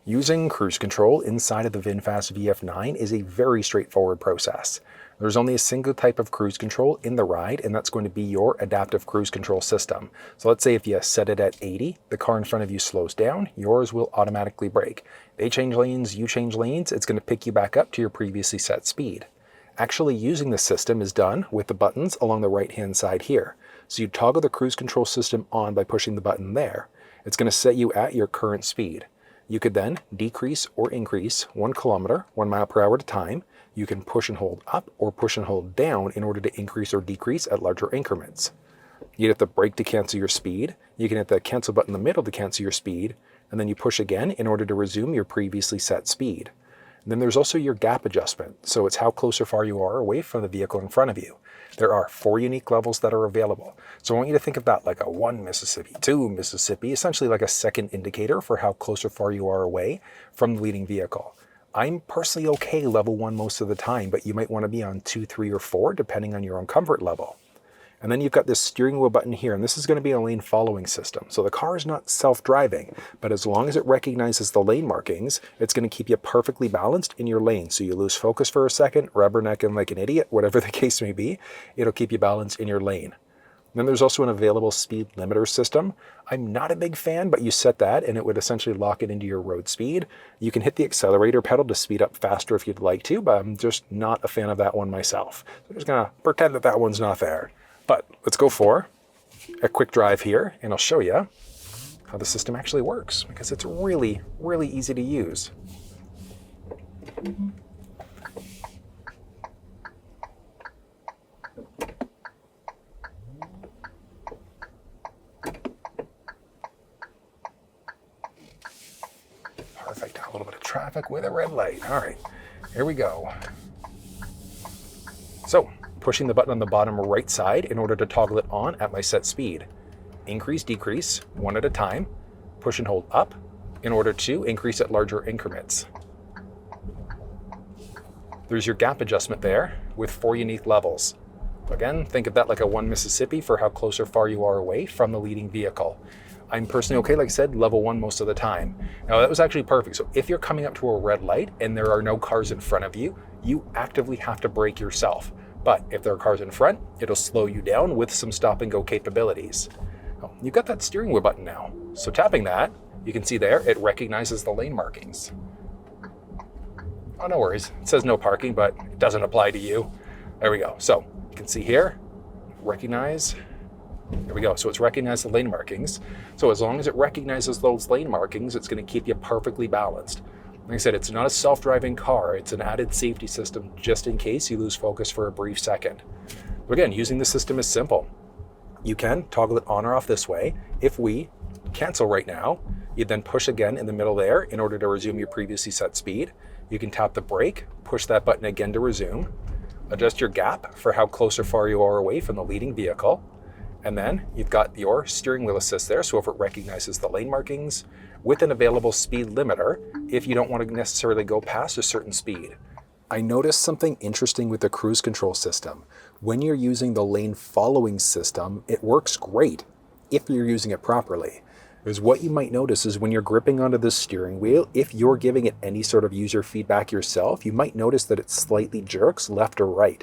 Using cruise control inside of the VinFast VF9 is a very straightforward process. There's only a single type of cruise control in the ride, and that's going to be your adaptive cruise control system. So let's say if you set it at 80, the car in front of you slows down, yours will automatically brake. They change lanes, you change lanes, it's going to pick you back up to your previously set speed. Actually using the system is done with the buttons along the right-hand side here. So you toggle the cruise control system on by pushing the button there. It's going to set you at your current speed. You could then decrease or increase 1 kilometer, 1 mile per hour at a time. You can push and hold up or push and hold down in order to increase or decrease at larger increments. You hit the brake to cancel your speed. You can hit the cancel button in the middle to cancel your speed, and then you push again in order to resume your previously set speed. And then there's also your gap adjustment, so it's how close or far you are away from the vehicle in front of you. There are 4 unique levels that are available. So I want you to think of that like a 1 Mississippi, 2 Mississippi, essentially like a second indicator for how close or far you are away from the leading vehicle. I'm personally okay level 1 most of the time, but you might want to be on 2, 3, or 4 depending on your own comfort level. And then you've got this steering wheel button here, and this is going to be a lane following system. So the car is not self-driving, but as long as it recognizes the lane markings, it's going to keep you perfectly balanced in your lane. So you lose focus for a second, rubbernecking like an idiot, whatever the case may be, it'll keep you balanced in your lane. Then there's also an available speed limiter system. I'm not a big fan, but you set that and it would essentially lock it into your road speed. You can hit the accelerator pedal to speed up faster if you'd like to, but I'm just not a fan of that one myself. So I'm just going to pretend that that one's not there. But let's go for a quick drive here, and I'll show you how the system actually works, because it's really, really easy to use. Perfect. A little bit of traffic with a red light. All right, here we go. So, pushing the button on the bottom right side in order to toggle it on at my set speed. Increase, decrease, 1 at a time. Push and hold up in order to increase at larger increments. There's your gap adjustment there with 4 unique levels. Again, think of that like a 1 Mississippi for how close or far you are away from the leading vehicle. I'm personally okay, like I said, level 1 most of the time. Now that was actually perfect. So if you're coming up to a red light and there are no cars in front of you, you actively have to brake yourself. But if there are cars in front, it'll slow you down with some stop and go capabilities. You've got that steering wheel button now. So tapping that, you can see there, it recognizes the lane markings. Oh, no worries. It says no parking, but it doesn't apply to you. There we go. So you can see here, recognize. There we go. So it's recognized the lane markings. So as long as it recognizes those lane markings, it's going to keep you perfectly balanced. Like I said, it's not a self-driving car. It's an added safety system just in case you lose focus for a brief second. But again, using the system is simple. You can toggle it on or off this way. If we cancel right now, you then push again in the middle there in order to resume your previously set speed. You can tap the brake, push that button again to resume, adjust your gap for how close or far you are away from the leading vehicle. And then you've got your steering wheel assist there, so if it recognizes the lane markings, with an available speed limiter if you don't want to necessarily go past a certain speed. I noticed something interesting with the cruise control system. When you're using the lane following system, it works great if you're using it properly. Because what you might notice is when you're gripping onto the steering wheel, if you're giving it any sort of user feedback yourself, you might notice that it slightly jerks left or right.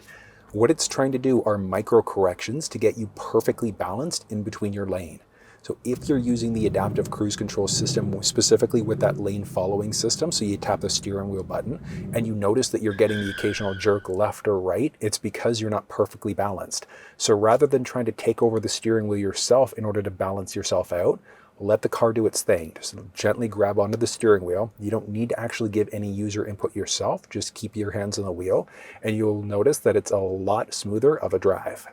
What it's trying to do are micro corrections to get you perfectly balanced in between your lane. So if you're using the adaptive cruise control system, specifically with that lane following system, so you tap the steering wheel button and you notice that you're getting the occasional jerk left or right, it's because you're not perfectly balanced. So rather than trying to take over the steering wheel yourself in order to balance yourself out, let the car do its thing. Just gently grab onto the steering wheel. You don't need to actually give any user input yourself. Just keep your hands on the wheel and you'll notice that it's a lot smoother of a drive.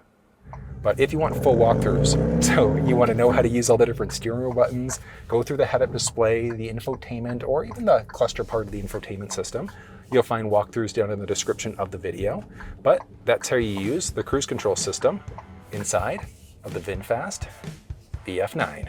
But if you want full walkthroughs, so you want to know how to use all the different steering wheel buttons, go through the head-up display, the infotainment, or even the cluster part of the infotainment system, you'll find walkthroughs down in the description of the video. But that's how you use the cruise control system inside of the VinFast VF9.